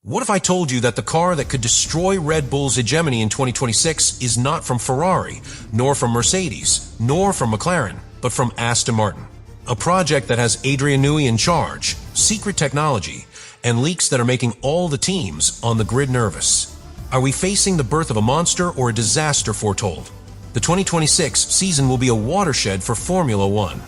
What if I told you that the car that could destroy Red Bull's hegemony in 2026 is not from Ferrari, nor from Mercedes, nor from McLaren, but from Aston Martin? A project that has Adrian Newey in charge, secret technology, and leaks that are making all the teams on the grid nervous. Are we facing the birth of a monster or a disaster foretold? The 2026 season will be a watershed for Formula One.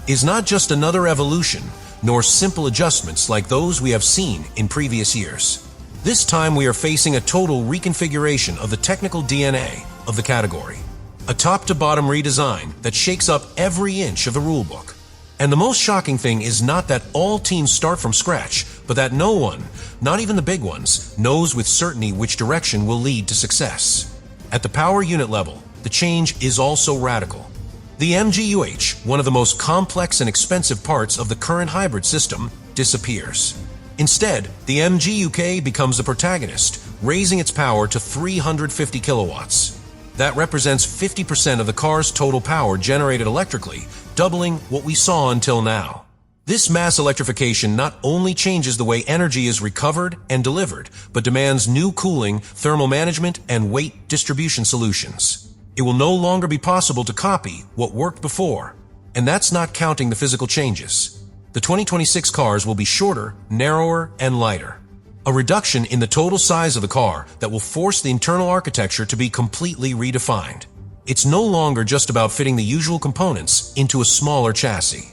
Is not just another evolution, nor simple adjustments like those we have seen in previous years. This time we are facing a total reconfiguration of the technical DNA of the category. A top-to-bottom redesign that shakes up every inch of the rulebook. And the most shocking thing is not that all teams start from scratch, but that no one, not even the big ones, knows with certainty which direction will lead to success. At the power unit level, the change is also radical. The MGUH, one of the most complex and expensive parts of the current hybrid system, disappears. Instead, the MGUK becomes the protagonist, raising its power to 350 kilowatts. That represents 50% of the car's total power generated electrically, doubling what we saw until now. This mass electrification not only changes the way energy is recovered and delivered, but demands new cooling, thermal management, and weight distribution solutions. It will no longer be possible to copy what worked before, and that's not counting the physical changes. The 2026 cars will be shorter, narrower, and lighter. A reduction in the total size of the car that will force the internal architecture to be completely redefined. It's no longer just about fitting the usual components into a smaller chassis.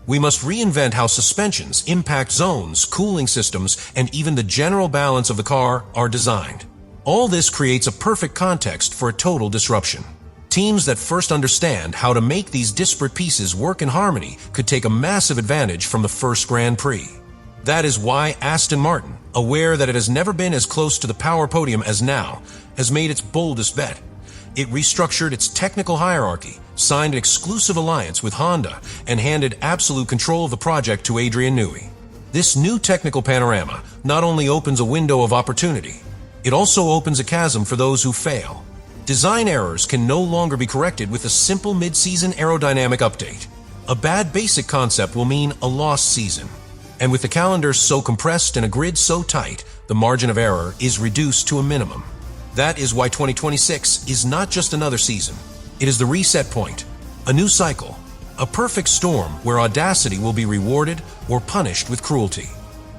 We must reinvent how suspensions, impact zones, cooling systems, and even the general balance of the car are designed. All this creates a perfect context for a total disruption. Teams that first understand how to make these disparate pieces work in harmony could take a massive advantage from the first Grand Prix. That is why Aston Martin, aware that it has never been as close to the power podium as now, has made its boldest bet. It restructured its technical hierarchy, signed an exclusive alliance with Honda, and handed absolute control of the project to Adrian Newey. This new technical panorama not only opens a window of opportunity, it also opens a chasm for those who fail. Design errors can no longer be corrected with a simple mid-season aerodynamic update. A bad basic concept will mean a lost season. And with the calendar so compressed and a grid so tight, the margin of error is reduced to a minimum. That is why 2026 is not just another season. It is the reset point, a new cycle, a perfect storm where audacity will be rewarded or punished with cruelty.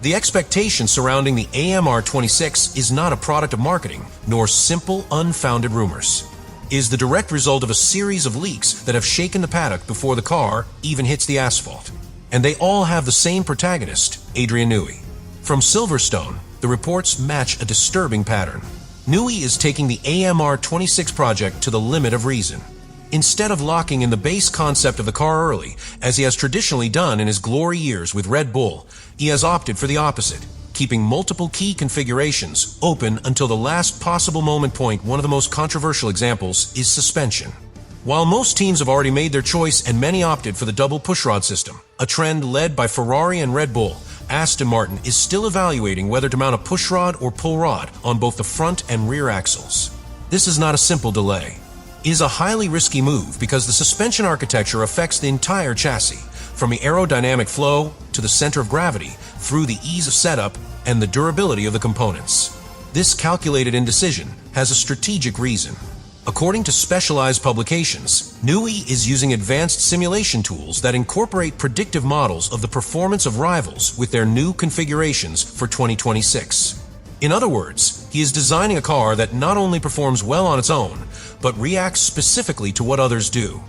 The expectation surrounding the AMR 26 is not a product of marketing, nor simple, unfounded rumors. It is the direct result of a series of leaks that have shaken the paddock before the car even hits the asphalt. And they all have the same protagonist, Adrian Newey. From Silverstone, the reports match a disturbing pattern. Newey is taking the AMR 26 project to the limit of reason. Instead of locking in the base concept of the car early, as he has traditionally done in his glory years with Red Bull, he has opted for the opposite, keeping multiple key configurations open until the last possible moment point. One of the most controversial examples is suspension. While most teams have already made their choice and many opted for the double pushrod system, a trend led by Ferrari and Red Bull, Aston Martin is still evaluating whether to mount a pushrod or pull rod on both the front and rear axles. This is not a simple delay. It is a highly risky move because the suspension architecture affects the entire chassis, from the aerodynamic flow to the center of gravity, through the ease of setup and the durability of the components. This calculated indecision has a strategic reason. According to specialized publications, Newey is using advanced simulation tools that incorporate predictive models of the performance of rivals with their new configurations for 2026. In other words, he is designing a car that not only performs well on its own, but reacts specifically to what others do.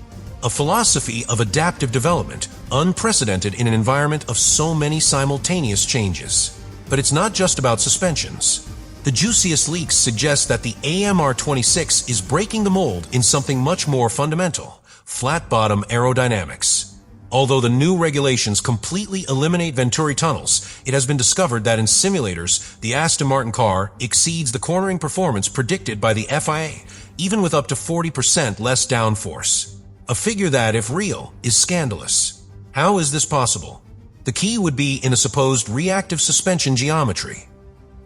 A philosophy of adaptive development, unprecedented in an environment of so many simultaneous changes. But it's not just about suspensions. The juiciest leaks suggest that the AMR 26 is breaking the mold in something much more fundamental: flat-bottom aerodynamics. Although the new regulations completely eliminate Venturi tunnels, it has been discovered that in simulators, the Aston Martin car exceeds the cornering performance predicted by the FIA, even with up to 40% less downforce. A figure that, if real, is scandalous. How is this possible? The key would be in a supposed reactive suspension geometry.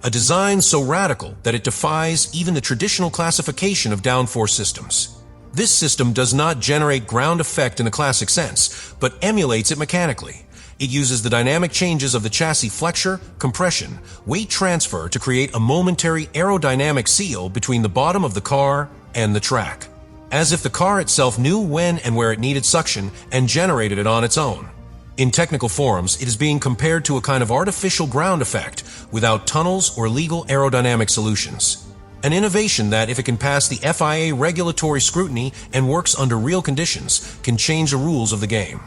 A design so radical that it defies even the traditional classification of downforce systems. This system does not generate ground effect in the classic sense, but emulates it mechanically. It uses the dynamic changes of the chassis flexure, compression, weight transfer to create a momentary aerodynamic seal between the bottom of the car and the track, as if the car itself knew when and where it needed suction and generated it on its own. In technical forums, it is being compared to a kind of artificial ground effect without tunnels or legal aerodynamic solutions. An innovation that, if it can pass the FIA regulatory scrutiny and works under real conditions, can change the rules of the game.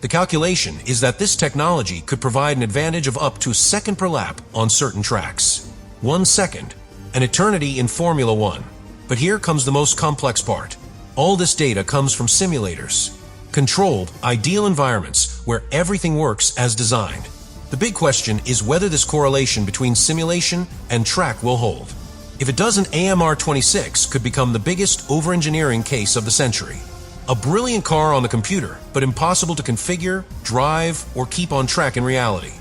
The calculation is that this technology could provide an advantage of up to a second per lap on certain tracks. 1 second, an eternity in Formula One. But here comes the most complex part. All this data comes from simulators. Controlled, ideal environments where everything works as designed. The big question is whether this correlation between simulation and track will hold. If it doesn't, AMR 26 could become the biggest over-engineering case of the century. A brilliant car on the computer, but impossible to configure, drive, or keep on track in reality.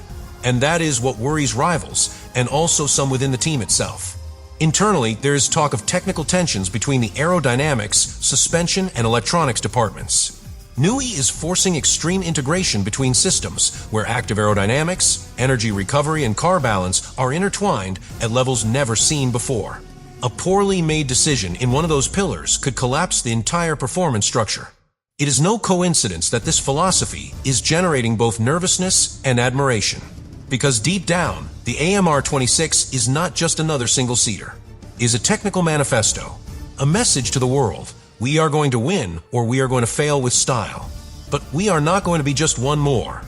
And that is what worries rivals, and also some within the team itself. Internally, there is talk of technical tensions between the aerodynamics, suspension, and electronics departments. NUI is forcing extreme integration between systems, where active aerodynamics, energy recovery, and car balance are intertwined at levels never seen before. A poorly made decision in one of those pillars could collapse the entire performance structure. It is no coincidence that this philosophy is generating both nervousness and admiration. Because deep down, the AMR 26 is not just another single-seater. It is a technical manifesto, a message to the world. We are going to win, or we are going to fail with style. But we are not going to be just one more.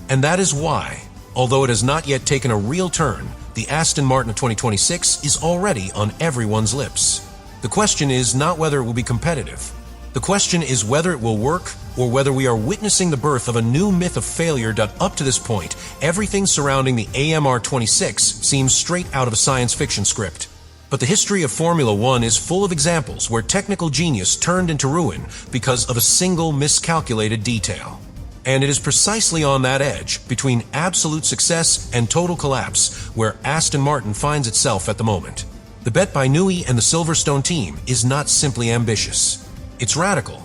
And that is why, although it has not yet taken a real turn, the Aston Martin of 2026 is already on everyone's lips. The question is not whether it will be competitive. The question is whether it will work, or whether we are witnessing the birth of a new myth of failure that up to this point, everything surrounding the AMR 26 seems straight out of a science fiction script. But the history of Formula One is full of examples where technical genius turned into ruin because of a single miscalculated detail. And it is precisely on that edge, between absolute success and total collapse, where Aston Martin finds itself at the moment. The bet by NUI and the Silverstone team is not simply ambitious. It's radical.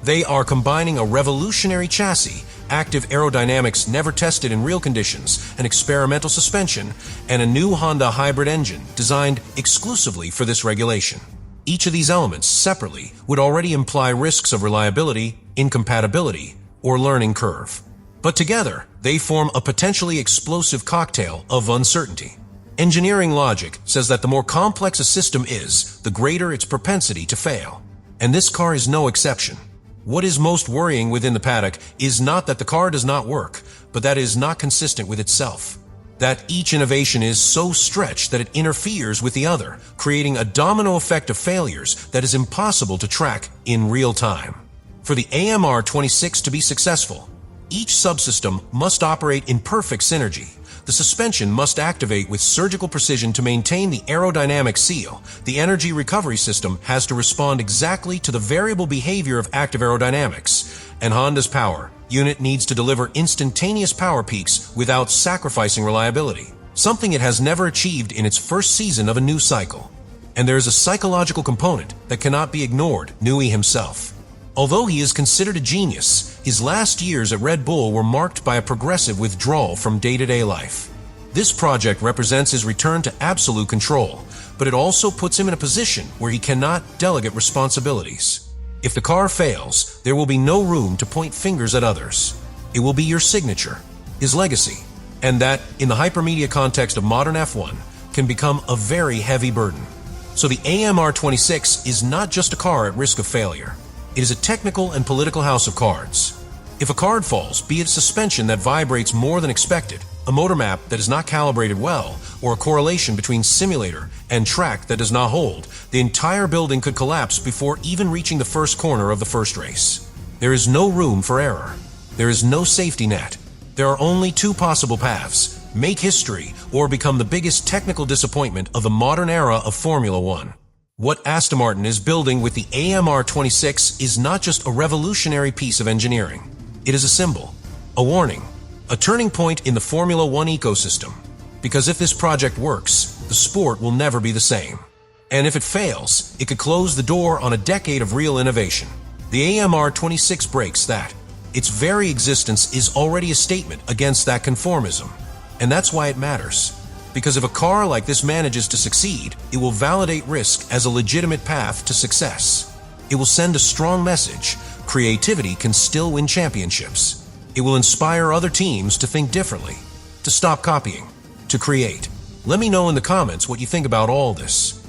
They are combining a revolutionary chassis, active aerodynamics never tested in real conditions, an experimental suspension, and a new Honda hybrid engine designed exclusively for this regulation. Each of these elements, separately, would already imply risks of reliability, incompatibility, or learning curve. But together, they form a potentially explosive cocktail of uncertainty. Engineering logic says that the more complex a system is, the greater its propensity to fail. And this car is no exception. What is most worrying within the paddock is not that the car does not work, but that it is not consistent with itself. That each innovation is so stretched that it interferes with the other, creating a domino effect of failures that is impossible to track in real time. For the AMR 26 to be successful, each subsystem must operate in perfect synergy. The suspension must activate with surgical precision to maintain the aerodynamic seal. The energy recovery system has to respond exactly to the variable behavior of active aerodynamics. And Honda's power unit needs to deliver instantaneous power peaks without sacrificing reliability, something it has never achieved in its first season of a new cycle. And there is a psychological component that cannot be ignored, NUI himself. Although he is considered a genius, his last years at Red Bull were marked by a progressive withdrawal from day-to-day life. This project represents his return to absolute control, but it also puts him in a position where he cannot delegate responsibilities. If the car fails, there will be no room to point fingers at others. It will be your signature, his legacy, and that, in the hypermedia context of modern F1, can become a very heavy burden. So the AMR 26 is not just a car at risk of failure. It is a technical and political house of cards. If a card falls, be it suspension that vibrates more than expected, a motor map that is not calibrated well, or a correlation between simulator and track that does not hold, the entire building could collapse before even reaching the first corner of the first race. There is no room for error. There is no safety net. There are only two possible paths: make history or become the biggest technical disappointment of the modern era of Formula One. What Aston Martin is building with the AMR 26 is not just a revolutionary piece of engineering. It is a symbol, a warning, a turning point in the Formula One ecosystem. Because if this project works, the sport will never be the same. And if it fails, it could close the door on a decade of real innovation. The AMR 26 breaks that. its very existence is already a statement against that conformism. And that's why it matters. Because if a car like this manages to succeed, it will validate risk as a legitimate path to success. It will send a strong message: creativity can still win championships. It will inspire other teams to think differently, to stop copying, to create. Let me know in the comments what you think about all this.